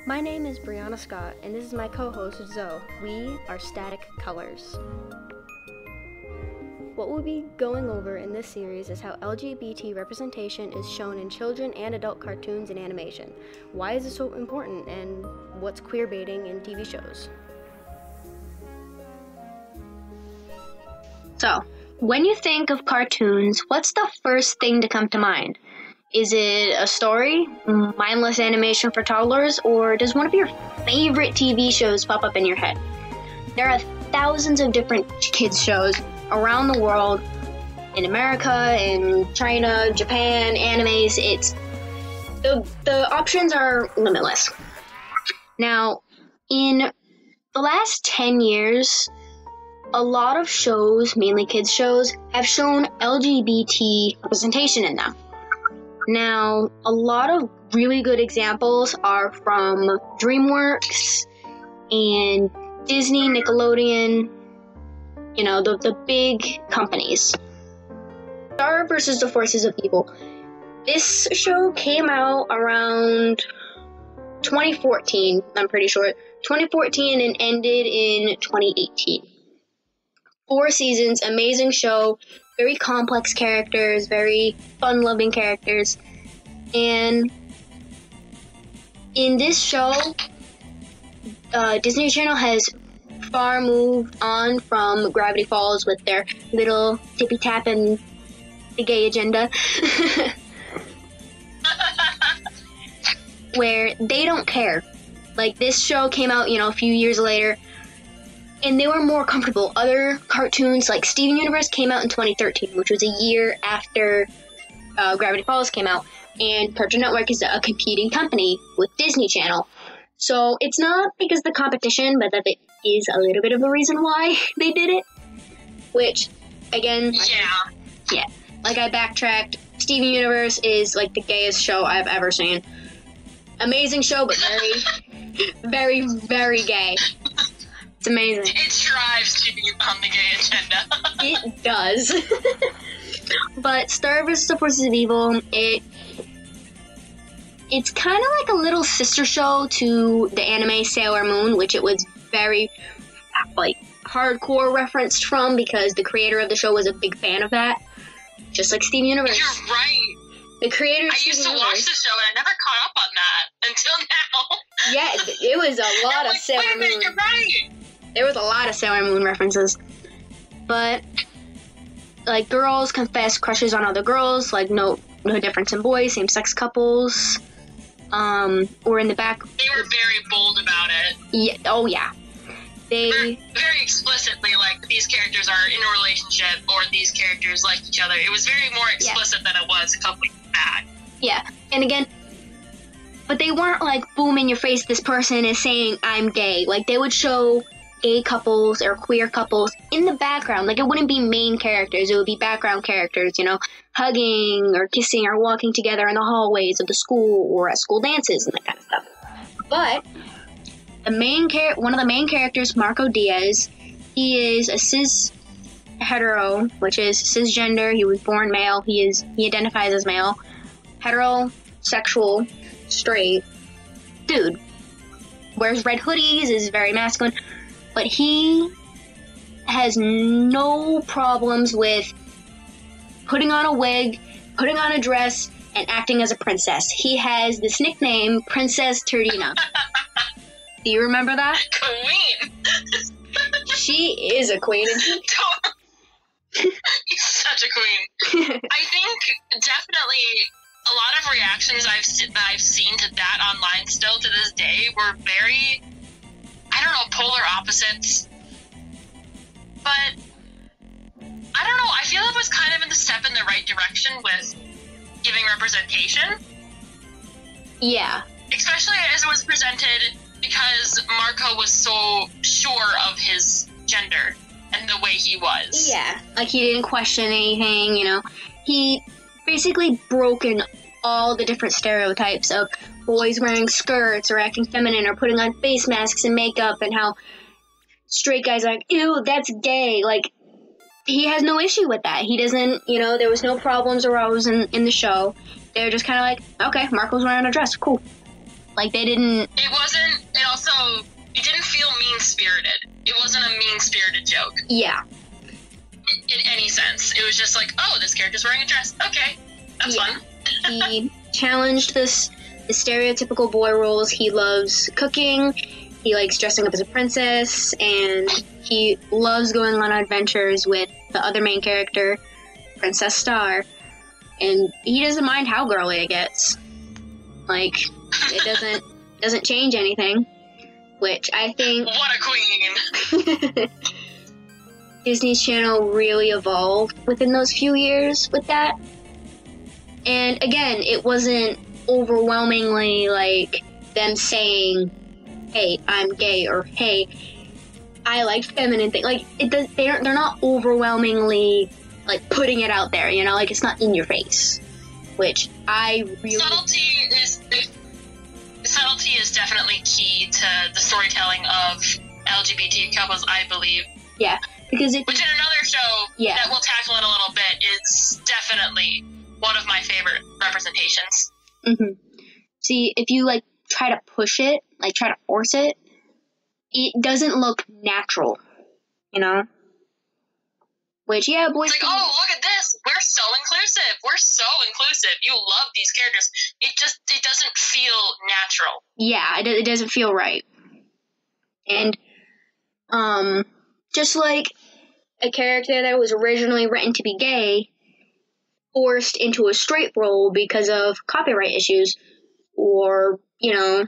My name is Brianna Scott, and this is my co-host Zoe. We are Static Colors. What we'll be going over in this series is how LGBT representation is shown in children and adult cartoons and animation. Why is this so important, and what's queerbaiting in TV shows? So, when you think of cartoons, what's the first thing to come to mind? Is it a story, mindless animation for toddlers, or does one of your favorite TV shows pop up in your head? There are thousands of different kids shows around the world, in America, in China, Japan, animes. The options are limitless. Now, in the last 10 years, a lot of shows, mainly kids shows, have shown LGBT representation in them. Now, a lot of really good examples are from DreamWorks and Disney, Nickelodeon, the big companies. Star versus the Forces of Evil. This show came out around 2014, I'm pretty sure. 2014 and ended in 2018. 4 seasons, amazing show, very complex characters, very fun-loving characters. And in this show, Disney Channel has far moved on from Gravity Falls with their little tippy-tap and the gay agenda. Where they don't care. Like, this show came out, a few years later, and they were more comfortable. Other cartoons, like Steven Universe, came out in 2013, which was a year after Gravity Falls came out, and Cartoon Network is a competing company with Disney Channel. So it's not because of the competition, but that it is a little bit of a reason why they did it. Which, again, like I backtracked, Steven Universe is like the gayest show I've ever seen. Amazing show, but very, very, very gay. It's amazing. It strives to be on the gay agenda. It does. But Star vs. the Forces of Evil, it's kind of like a little sister show to the anime Sailor Moon, which it was very, hardcore referenced from because the creator of the show was a big fan of that. Just like Steven Universe. You're right. The creator of I used to watch the show and I never caught up on that until now. Yeah, it was a lot of Sailor Moon. Wait a minute, you're right. There was a lot of Sailor Moon references. But, girls confess crushes on other girls, no difference in boys, same-sex couples, or in the back. They were very bold about it. Yeah, oh yeah. They very explicitly, these characters are in a relationship, or these characters like each other. It was very more explicit than it was a couple years back. Yeah, and again, but they weren't boom in your face, this person is saying I'm gay. They would show gay couples or queer couples in the background. It wouldn't be main characters, it would be background characters, hugging or kissing or walking together in the hallways of the school or at school dances and that kind of stuff. But one of the main characters, Marco Diaz, he is a cis hetero, which is cisgender. He was born male. He identifies as male, heterosexual, straight dude. Wears red hoodies, is very masculine, but he has no problems with putting on a wig, putting on a dress, and acting as a princess. He has this nickname, Princess Turdina. Do you remember that? Queen! She is a queen. He's such a queen. I think definitely a lot of reactions I've seen to that online still to this day were very, polar opposites. But, I don't know, I feel it was kind of in the step in the right direction with giving representation. Yeah. Especially as it was presented because Marco was so sure of his gender and the way he was. Yeah, he didn't question anything, He basically broken all the different stereotypes of boys wearing skirts or acting feminine or putting on face masks and makeup and how straight guys are ew, that's gay. He has no issue with that. He doesn't, there was no problems arose in the show. They're just kind of okay, Marco's wearing a dress, cool. Like, they didn't... It didn't feel mean-spirited. It wasn't a mean-spirited joke. Yeah. In any sense. It was just like, oh, this character's wearing a dress. Okay, that's fun. He challenged the stereotypical boy roles. He loves cooking, he likes dressing up as a princess, and he loves going on adventures with the other main character, Princess Star. And he doesn't mind how girly it gets. Like, it doesn't change anything. Which I think... What a queen! Disney's Channel really evolved within those few years with that. And again, it wasn't overwhelmingly like them saying, hey, I'm gay, or hey, I like feminine things. Like, they're not overwhelmingly like putting it out there, you know, like it's not in your face. Which I really... Subtlety is definitely key to the storytelling of LGBT couples, I believe. Yeah, because which in another show that we'll tackle in a little bit is definitely one of my favorite representations. Mm-hmm. See, if you like try to push it, like try to force it, it doesn't look natural, you know? Which, yeah, boys... It's like, oh, look at this! We're so inclusive! We're so inclusive! You love these characters. It doesn't feel natural. Yeah, it doesn't feel right. And, just like a character that was originally written to be gay, forced into a straight role because of copyright issues, or, you know,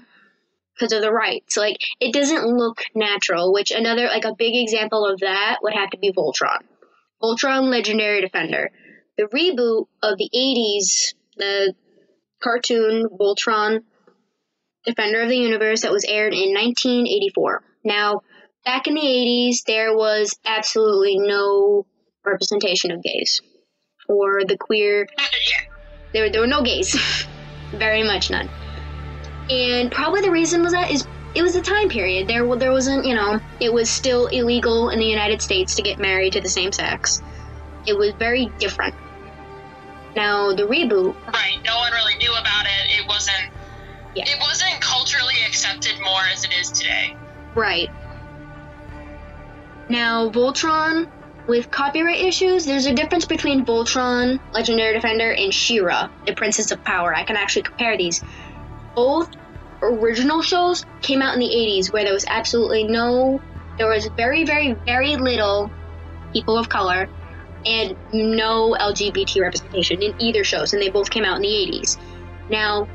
because of the rights. Like, it doesn't look natural, which another, like, a big example of that would have to be Voltron. Voltron Legendary Defender. The reboot of the 80s, the cartoon Voltron Defender of the Universe that was aired in 1984. Now, back in the 80s, there was absolutely no representation of gays. Or the queer... There were no gays. Very much none. And probably the reason was that it was the time period. There wasn't, you know, it was still illegal in the United States to get married to the same sex. It was very different. Now, the reboot... Right, no one really knew about it. It wasn't culturally accepted more as it is today. Right. Now, Voltron, with copyright issues, there's a difference between Voltron, Legendary Defender, and She-Ra, the Princess of Power. I can actually compare these. Both original shows came out in the 80s, where there was very, very, very little people of color and no LGBT representation in either shows, and they both came out in the 80s. Now,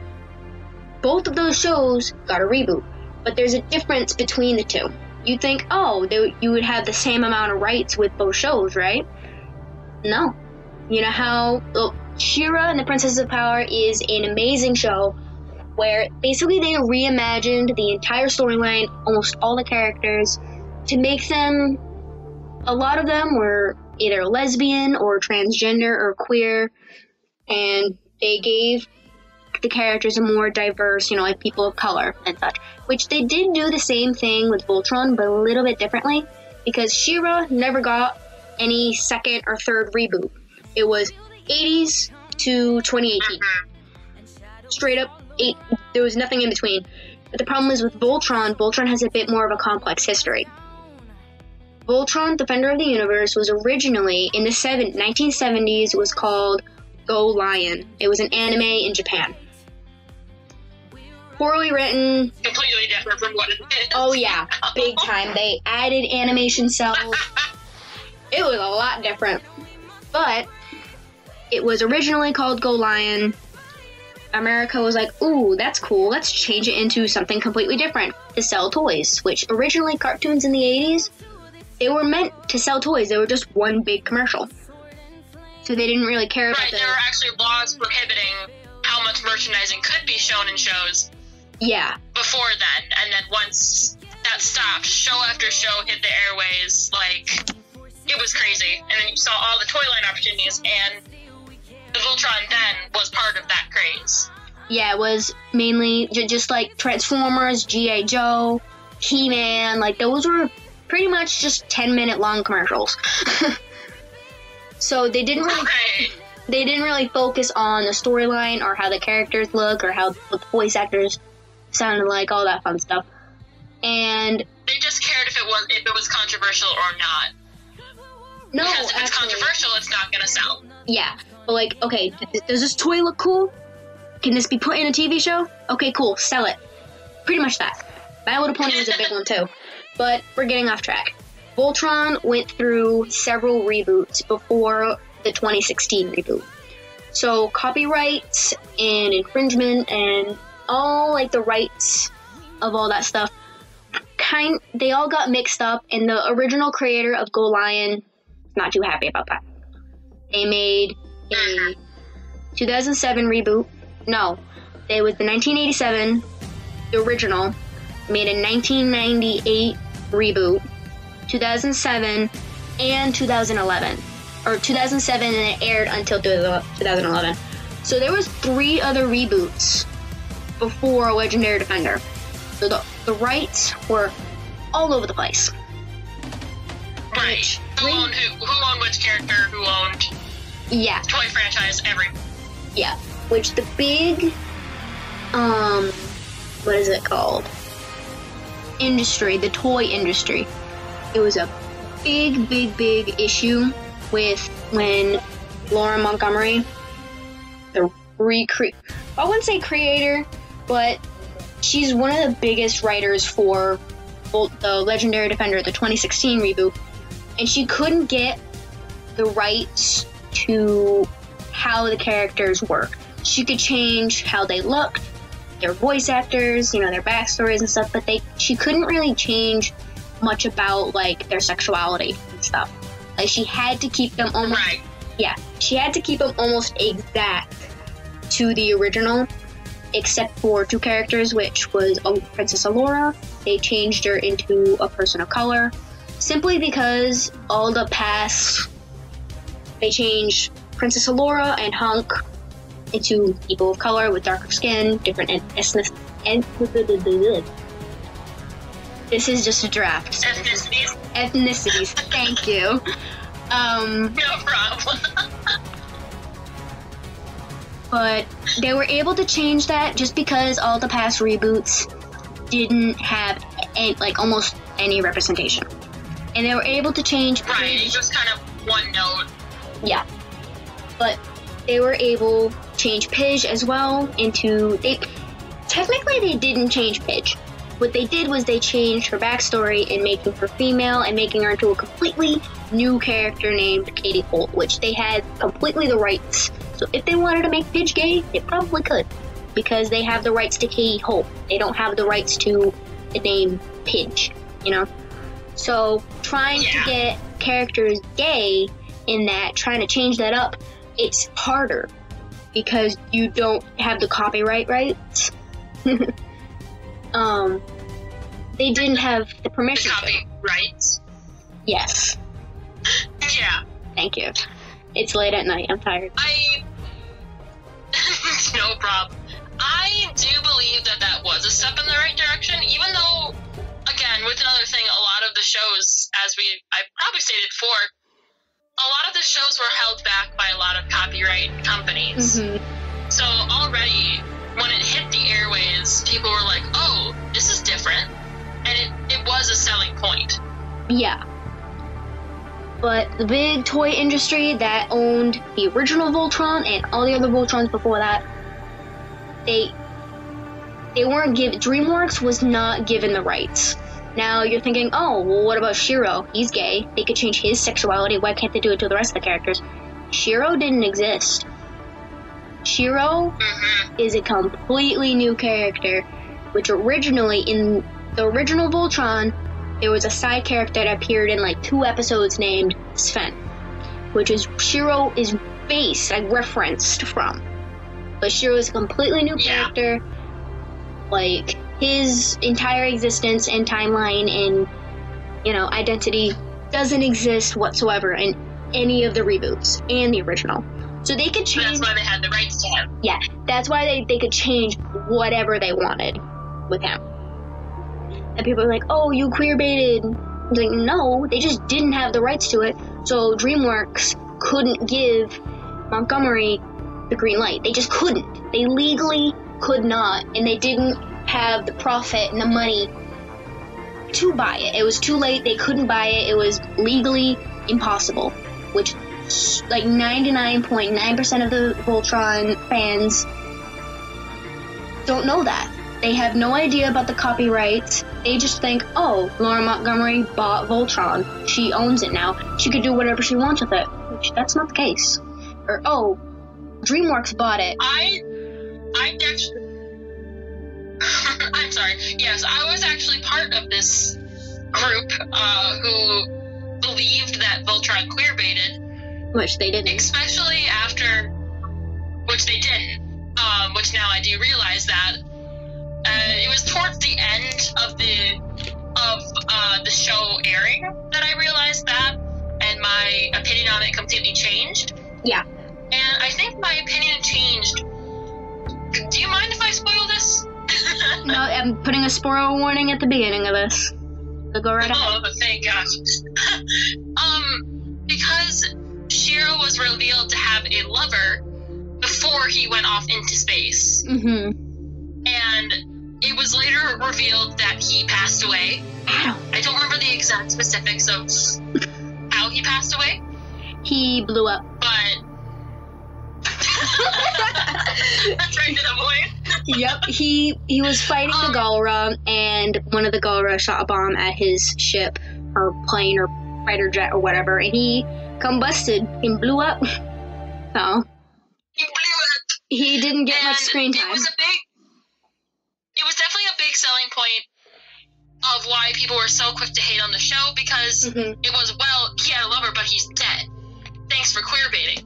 both of those shows got a reboot, but there's a difference between the two. You'd think, you would have the same amount of rights with both shows, right? No. You know how She-Ra and the Princess of Power is an amazing show, where basically they reimagined the entire storyline, almost all the characters, to make them, a lot of them were either lesbian or transgender or queer, and they gave the characters a more diverse, you know, like people of color and such, which they did do the same thing with Voltron, but a little bit differently, because She-Ra never got any second or third reboot. It was 80s to 2018. Straight up, there was nothing in between. But the problem is with Voltron has a bit more of a complex history. Voltron, Defender of the Universe, was originally, in the 1970s, was called Go Lion. It was an anime in Japan. Poorly written. Completely different from what it is. Oh yeah, big time. They added animation cells. It was a lot different. But it was originally called Go Lion. America was like, ooh, that's cool, let's change it into something completely different, to sell toys, which originally cartoons in the 80s, they were meant to sell toys, they were just one big commercial. So they didn't really care about there were actually laws prohibiting how much merchandising could be shown in shows. Yeah. Before then, and then once that stopped, show after show hit the airways, like, it was crazy. And then you saw all the toy line opportunities, and the Voltron then was part of that craze. Yeah, it was mainly just like Transformers, G.I. Joe, He-Man, like those were pretty much just 10-minute long commercials. So they didn't really focus on the storyline or how the characters look or how the voice actors sounded like, all that fun stuff. And they just cared if it was controversial or not. No, because if it's actually, controversial, it's not gonna sell. Yeah, but like, okay, does this toy look cool? Can this be put in a TV show? Okay, cool, sell it. Pretty much that. My Little Pony was a big one too. But we're getting off track. Voltron went through several reboots before the 2016 reboot. So copyrights and infringement and all like the rights of all that stuff, they all got mixed up, and the original creator of Go Lion not too happy about that. They made a 2007 reboot. No, it was the 1987, the original, made a 1998 reboot, 2007, and 2011. Or 2007, and it aired until 2011. So there was 3 other reboots before Legendary Defender. So the rights were all over the place. Right. Who owned which character, who owned toy franchise, Yeah. Which the big, what is it called? Industry, the toy industry. It was a big issue with when Laura Montgomery, I wouldn't say creator, but she's one of the biggest writers for the Legendary Defender, the 2016 reboot, and she couldn't get the rights to how the characters work. She could change how they looked, their voice actors, their backstories and stuff, but she couldn't really change much about like their sexuality and stuff. Like she had to keep them almost she had to keep them almost exact to the original, except for 2 characters, which was Princess Allura. They changed her into a person of color simply because all the past, they changed Princess Allura and Hunk into people of color with darker skin, different this is just a draft. So ethnicities. Thank you. No problem. But they were able to change that just because all the past reboots didn't have almost any representation. And they were able to change... Right, it was kind of one note. Yeah. But they were able to change Pidge as well into... Technically, they didn't change Pidge. What they did was they changed her backstory and making her female and making her into a completely new character named Katie Holt, which they had completely the rights. So if they wanted to make Pidge gay, they probably could, because they have the rights to Katie Holt. They don't have the rights to the name Pidge, So trying to get characters gay in that, trying to change that up, it's harder because you don't have the copyright rights. They didn't have the permission. The copyrights? Yes. Yeah. Thank you. It's late at night. I'm tired. No problem. I do believe that was a step in the right direction, even though, again, with another thing, a lot of the shows, I probably stated before, a lot of the shows were held back by a lot of copyright companies. Mm-hmm. So already, when it hit the airways, people were like, oh, this is different. And it was a selling point. Yeah. But the big toy industry that owned the original Voltron and all the other Voltrons before that, they weren't given... DreamWorks was not given the rights. Now you're thinking, oh, well, what about Shiro? He's gay. They could change his sexuality. Why can't they do it to the rest of the characters? Shiro didn't exist. Shiro is a completely new character, which originally, in the original Voltron, there was a side character that appeared in 2 episodes named Sven, which is Shiro is based, referenced from. But Shiro is a completely new character. His entire existence and timeline and, identity doesn't exist whatsoever in any of the reboots and the original. So they could change... That's why they had the rights to him. Yeah, that's why they could change whatever they wanted with him. And people are like, oh, you queer-baited. It's like, no, they just didn't have the rights to it. So DreamWorks couldn't give Montgomery the green light. They just couldn't. They legally could not. And they didn't have the profit and the money to buy it. It was too late. They couldn't buy it. It was legally impossible, which like 99.9% of the Voltron fans don't know that. They have no idea about the copyrights. They just think, oh, Laura Montgomery bought Voltron. She owns it now. She could do whatever she wants with it. Which, that's not the case. Or, oh, DreamWorks bought it. I actually... I'm sorry. Yes, I was actually part of this group who believed that Voltron queerbaited. Which they didn't. Especially after... Which they didn't. Which now I do realize that. It was towards the end of the show airing that I realized that, and my opinion on it completely changed. Yeah. And I think my opinion changed. Do you mind if I spoil this? No, I'm putting a spoiler warning at the beginning of this. So go right ahead. Oh, thank God. Because Shiro was revealed to have a lover before he went off into space. Mm-hmm. And it was later revealed that he passed away. I don't remember the exact specifics of how he passed away. He blew up. But... That's right to the point. Yep, he was fighting the Galra, and one of the Galra shot a bomb at his ship, or plane, or fighter jet, or whatever, and he combusted and blew up. So... He blew up. He didn't get much screen time. It was definitely a big selling point of why people were so quick to hate on the show, because it was, well, he had a lover, but he's dead. Thanks for queerbaiting.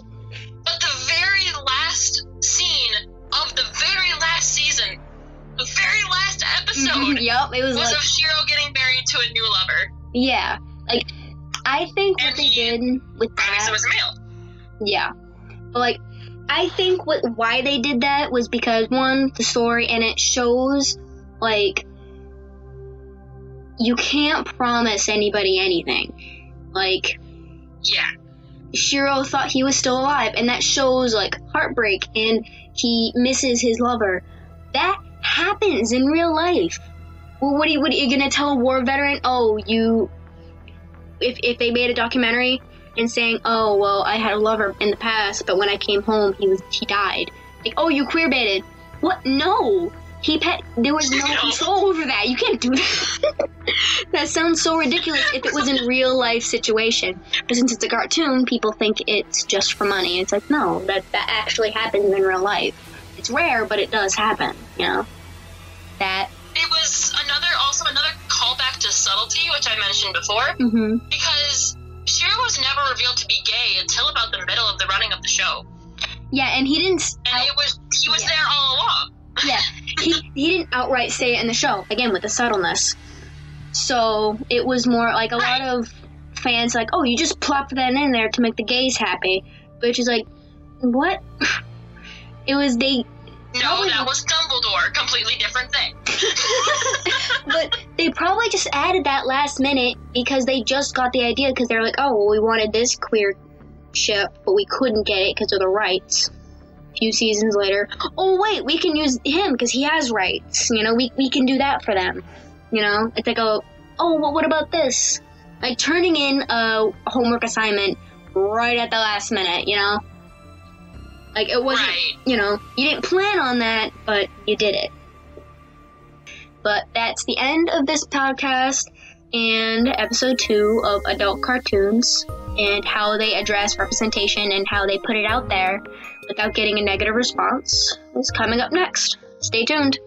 But the very last scene of the very last season, the very last episode, yep, it was like, of Shiro getting married to a new lover. Yeah. Like, I think what they did with that... Obviously was a male. Yeah. But, like, I think why they did that was because, one, the story, and it shows, like, you can't promise anybody anything. Like, yeah. Shiro thought he was still alive, and that shows, like, heartbreak, and he misses his lover. That happens in real life. Well, what are you gonna tell a war veteran? Oh, if they made a documentary and saying, oh, well, I had a lover in the past, but when I came home, he died. Like, oh, you queerbaited. What? No. There was no control over that. You can't do that. That sounds so ridiculous if it was in real life situation. But since it's a cartoon, people think it's just for money. It's like, no, that actually happens in real life. It's rare, but it does happen, you know? It was also another callback to subtlety, which I mentioned before, because Shiro was never revealed to be gay until about the middle of the running of the show. Yeah, and he didn't... And he was there all along. Yeah, he didn't outright say it in the show, again, with the subtleness. So, it was more like a lot of fans like, oh, you just plopped that in there to make the gays happy. Which is like, what? It was No, that was Dumbledore. Completely different thing. But they probably just added that last minute because they just got the idea, because they're like, oh, well, we wanted this queer ship, but we couldn't get it because of the rights. A few seasons later, oh, wait, we can use him because he has rights. You know, we can do that for them. You know, it's like, oh, well, what about this? Like turning in a homework assignment right at the last minute, you know? Like, it wasn't, you know, you didn't plan on that, but you did it. But that's the end of this podcast and episode 2 of Adult Cartoons, and how they address representation and how they put it out there without getting a negative response is coming up next. Stay tuned.